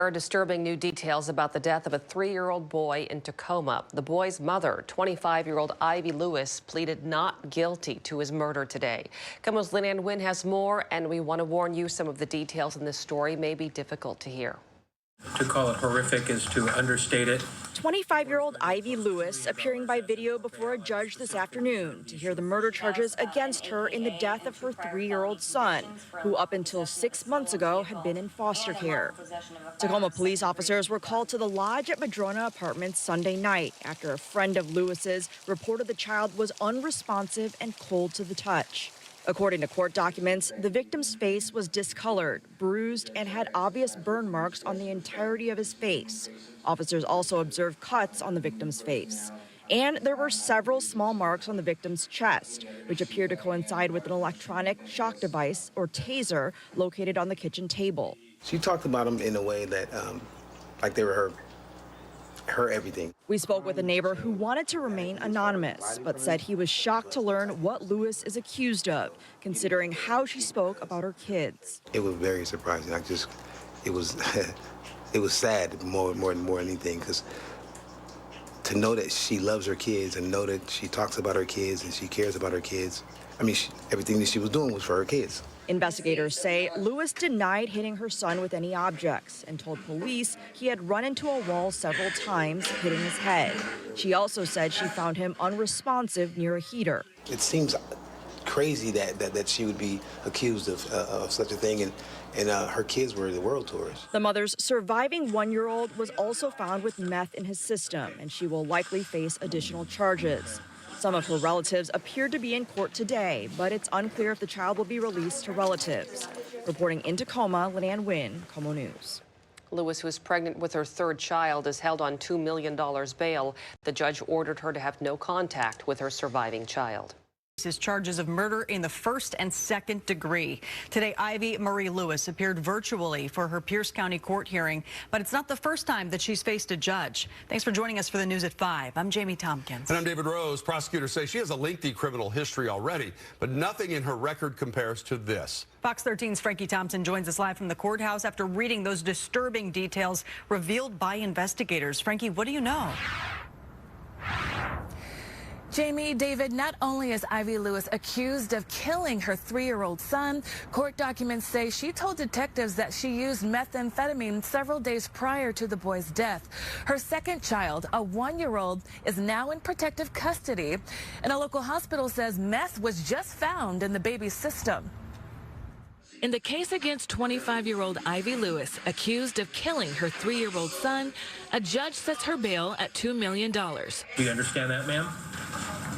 There are disturbing new details about the death of a 3-year-old boy in Tacoma. The boy's mother, 25-year-old Ivy Lewis, pleaded not guilty to his murder today. KOMO's Lynn Wynn has more, and we want to warn you some of the details in this story may be difficult to hear. To call it horrific is to understate it. 25-year-old Ivy Lewis appearing by video before a judge this afternoon to hear the murder charges against her in the death of her 3-year-old son, who up until 6 months ago had been in foster care. Tacoma police officers were called to the lodge at Madrona Apartments Sunday night after a friend of Lewis's reported the child was unresponsive and cold to the touch. According to court documents, the victim's face was discolored, bruised, and had obvious burn marks on the entirety of his face. Officers also observed cuts on the victim's face. And there were several small marks on the victim's chest, which appear to coincide with an electronic shock device, or TASER, located on the kitchen table. She talked about them in a way that, like they were her everything. We spoke with a neighbor who wanted to remain anonymous, but said he was shocked to learn what Lewis is accused of, considering how she spoke about her kids. It was very surprising. It was, it was sad more than anything, because to know that she loves her kids and know that she talks about her kids and she cares about her kids. I mean, everything that she was doing was for her kids. Investigators say Lewis denied hitting her son with any objects and told police he had run into a wall several times, hitting his head. She also said she found him unresponsive near a heater. It seems crazy that she would be accused of such a thing, and her kids were the world tours. The mother's surviving 1-year-old was also found with meth in his system, and she will likely face additional charges. Some of her relatives appeared to be in court today, but it's unclear if the child will be released to relatives. Reporting in Tacoma, Lynn Wynn, KOMO News. Lewis, who is pregnant with her 3rd child, is held on $2 million bail. The judge ordered her to have no contact with her surviving child. His charges of murder in the 1st and 2nd degree. Today, Ivy Marie Lewis appeared virtually for her Pierce County court hearing, but it's not the first time that she's faced a judge. Thanks for joining us for the news at 5. I'm Jamie Tompkins. And I'm David Rose. Prosecutors say she has a lengthy criminal history already, but nothing in her record compares to this. Fox 13's Frankie Thompson joins us live from the courthouse after reading those disturbing details revealed by investigators. Frankie, what do you know? Jamie, David, not only is Ivy Lewis accused of killing her 3-year-old son, court documents say she told detectives that she used methamphetamine several days prior to the boy's death. Her 2nd child, a 1-year-old, is now in protective custody, and a local hospital says meth was just found in the baby's system. In the case against 25-year-old Ivy Lewis, accused of killing her 3-year-old son, a judge sets her bail at $2 million. Do you understand that, ma'am?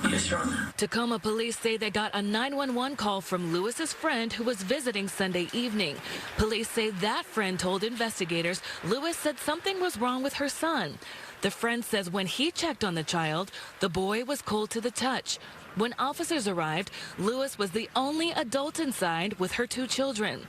Yes, Your Honor. Tacoma police say they got a 911 call from Lewis's friend who was visiting Sunday evening. Police say that friend told investigators Lewis said something was wrong with her son. The friend says when he checked on the child, the boy was cold to the touch. When officers arrived, Lewis was the only adult inside with her 2 children.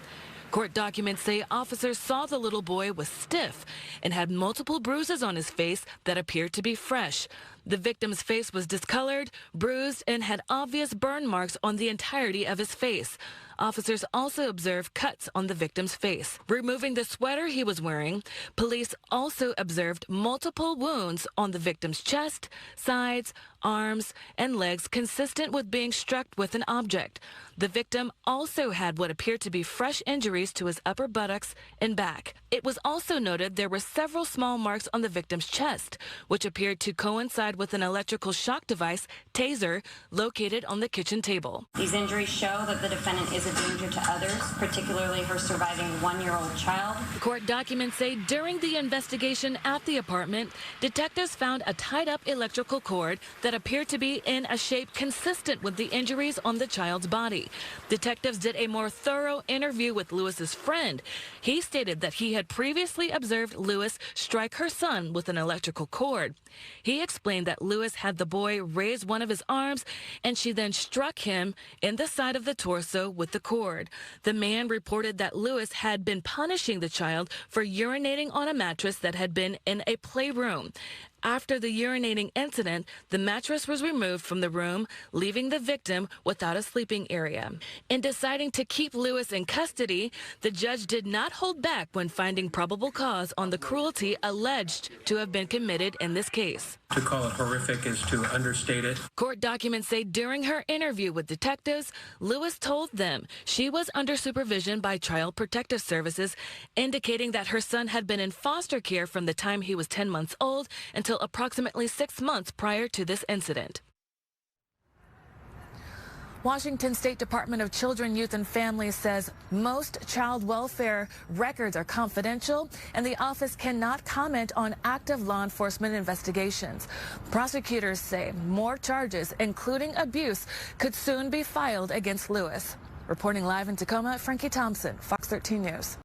Court documents say officers saw the little boy was stiff and had multiple bruises on his face that appeared to be fresh. The victim's face was discolored, bruised, and had obvious burn marks on the entirety of his face. Officers also observed cuts on the victim's face. Removing the sweater he was wearing, police also observed multiple wounds on the victim's chest, sides, arms, and legs consistent with being struck with an object. The victim also had what appeared to be fresh injuries to his upper buttocks and back. It was also noted there were several small marks on the victim's chest, which appeared to coincide with an electrical shock device, TASER, located on the kitchen table. These injuries show that the defendant is a danger to others, particularly her surviving 1-year-old child. Court documents say during the investigation at the apartment, detectives found a tied-up electrical cord that appeared to be in a shape consistent with the injuries on the child's body. Detectives did a more thorough interview with Lewis's friend. He stated that he had previously observed Lewis strike her son with an electrical cord. He explained that Lewis had the boy raise one of his arms, and she then struck him in the side of the torso with the cord. The man reported that Lewis had been punishing the child for urinating on a mattress that had been in a playroom. After the urinating incident, the mattress was removed from the room, leaving the victim without a sleeping area. In deciding to keep Lewis in custody, the judge did not hold back when finding probable cause on the cruelty alleged to have been committed in this case. To call it horrific is to understate it. Court documents say during her interview with detectives, Lewis told them she was under supervision by Child Protective Services, indicating that her son had been in foster care from the time he was 10 months old until approximately 6 months prior to this incident. Washington State Department of Children, Youth and Families says most child welfare records are confidential and the office cannot comment on active law enforcement investigations. Prosecutors say more charges, including abuse, could soon be filed against Lewis. Reporting live in Tacoma, Frankie Thompson, Fox 13 News.